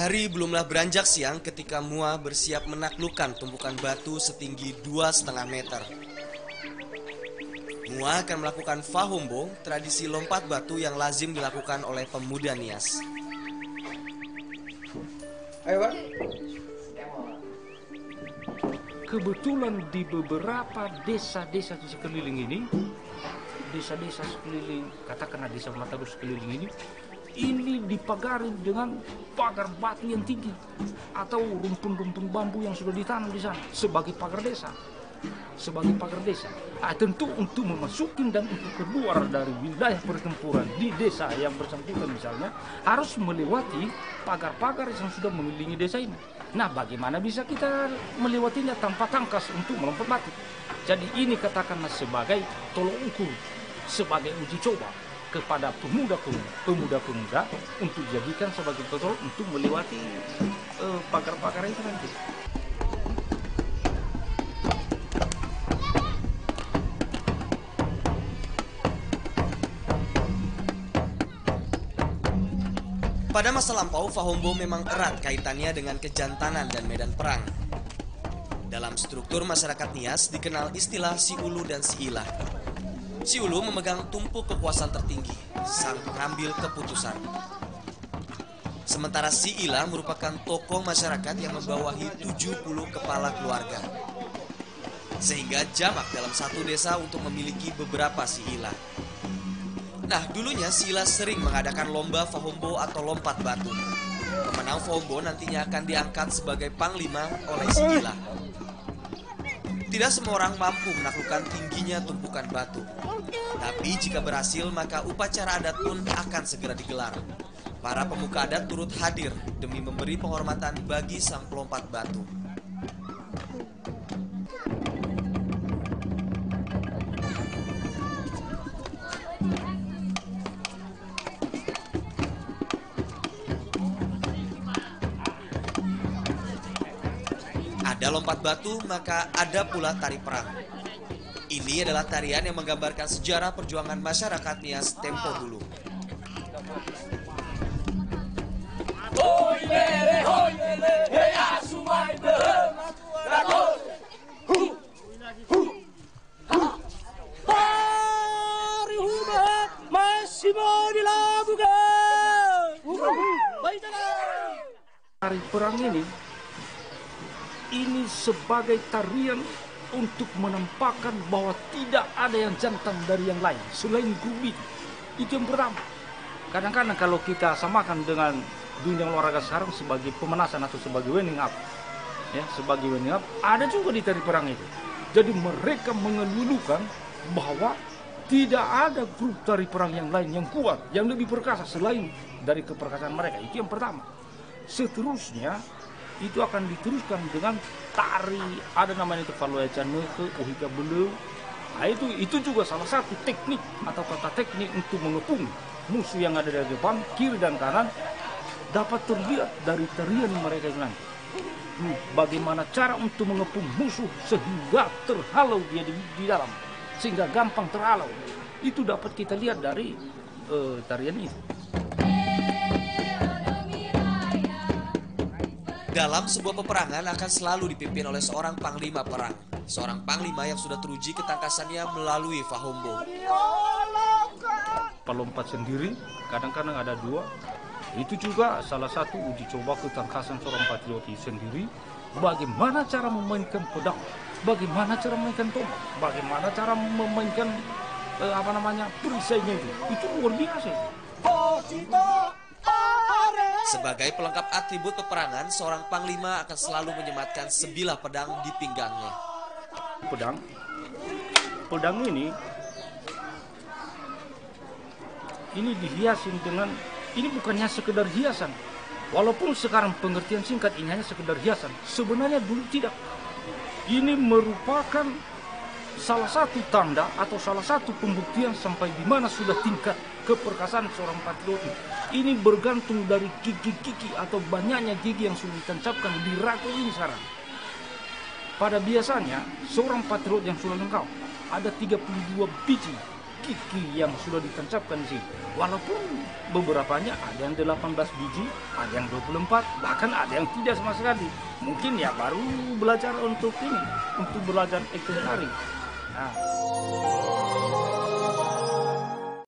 Hari belumlah beranjak siang ketika Mua bersiap menaklukkan tumpukan batu setinggi 2,5 meter. Mua akan melakukan Fahombo, tradisi lompat batu yang lazim dilakukan oleh pemuda Nias. Ayo, Bang. Kebetulan di beberapa desa-desa di sekeliling ini, desa-desa sekeliling, katakanlah desa Matagus sekeliling ini dipagari dengan pagar batu yang tinggi atau rumpun-rumpun bambu yang sudah ditanam di sana sebagai pagar desa. Tentu untuk memasuki dan untuk keluar dari wilayah pertempuran di desa yang bersangkutan misalnya harus melewati pagar-pagar yang sudah mengelilingi desa ini. Nah, bagaimana bisa kita melewatinya tanpa tangkas untuk melompat batu? Jadi ini katakanlah sebagai tolok ukur, sebagai uji coba kepada pemuda-pemuda untuk dijadikan sebagai tolok untuk melewati pagar-pagar itu nanti. Pada masa lampau, Fahombo memang erat kaitannya dengan kejantanan dan medan perang. Dalam struktur masyarakat Nias dikenal istilah Si Ulu dan Si Ilah. Si Ulu memegang tumpuk kekuasaan tertinggi, sang pengambil keputusan. Sementara Si Ilah merupakan tokoh masyarakat yang membawahi 70 kepala keluarga. Sehingga jamak dalam satu desa untuk memiliki beberapa Si Ilah. Nah, dulunya Si Ilah sering mengadakan lomba Fahombo atau lompat batu. Pemenang Fahombo nantinya akan diangkat sebagai panglima oleh Si Ilah. Tidak semua orang mampu menaklukkan tingginya tumpukan batu. Tapi jika berhasil, maka upacara adat pun akan segera digelar. Para pemuka adat turut hadir demi memberi penghormatan bagi sang pelompat batu. Ada lompat batu, maka ada pula tari perang. Ini adalah tarian yang menggambarkan sejarah perjuangan masyarakat Nias tempo dulu. Masih mau dilakukan. Tari perang ini sebagai tarian untuk menampakkan bahwa tidak ada yang jantan dari yang lain selain grup itu. Itu yang pertama. Kadang-kadang kalau kita samakan dengan dunia olahraga sekarang sebagai pemanasan atau sebagai warming up, ya, sebagai warming up, ada juga di tari perang itu. Jadi mereka mengelulukan bahwa tidak ada grup tari perang yang lain yang kuat, yang lebih perkasa selain dari keperkasaan mereka. Itu yang pertama. Seterusnya itu akan diteruskan dengan tari, ada namanya itu Faloya Caneke, Ohika Beleu. Nah, itu juga salah satu teknik atau tata teknik untuk mengepung musuh yang ada di depan, kiri dan kanan, dapat terlihat dari tarian mereka itu nanti. Bagaimana cara untuk mengepung musuh sehingga terhalau dia di dalam, sehingga gampang terhalau. Itu dapat kita lihat dari tarian itu. Dalam sebuah peperangan akan selalu dipimpin oleh seorang panglima perang. Seorang panglima yang sudah teruji ketangkasannya melalui Fahombo. Pelompat sendiri, kadang-kadang ada dua. Itu juga salah satu uji coba ketangkasan seorang patrioti sendiri. Bagaimana cara memainkan pedang, bagaimana cara memainkan tombak, bagaimana cara memainkan perisainya itu luar biasa. Sebagai pelengkap atribut peperangan, seorang panglima akan selalu menyematkan sebilah pedang di pinggangnya. Pedang ini dihiasin dengan, ini bukannya sekedar hiasan. Walaupun sekarang pengertian singkat ini hanya sekedar hiasan, sebenarnya dulu tidak. Ini merupakan salah satu tanda atau salah satu pembuktian sampai di mana sudah tingkat keperkasaan seorang patriot. Ini bergantung dari gigi-gigi atau banyaknya gigi yang sudah ditancapkan di raku ini sekarang. Pada biasanya seorang patriot yang sudah lengkap ada 32 biji kiki yang sudah ditancapkan di sini. Walaupun beberapanya ada yang 18 biji, ada yang 24, bahkan ada yang tidak sama sekali. Mungkin ya baru belajar untuk ini, untuk belajar hitung hari. Nah,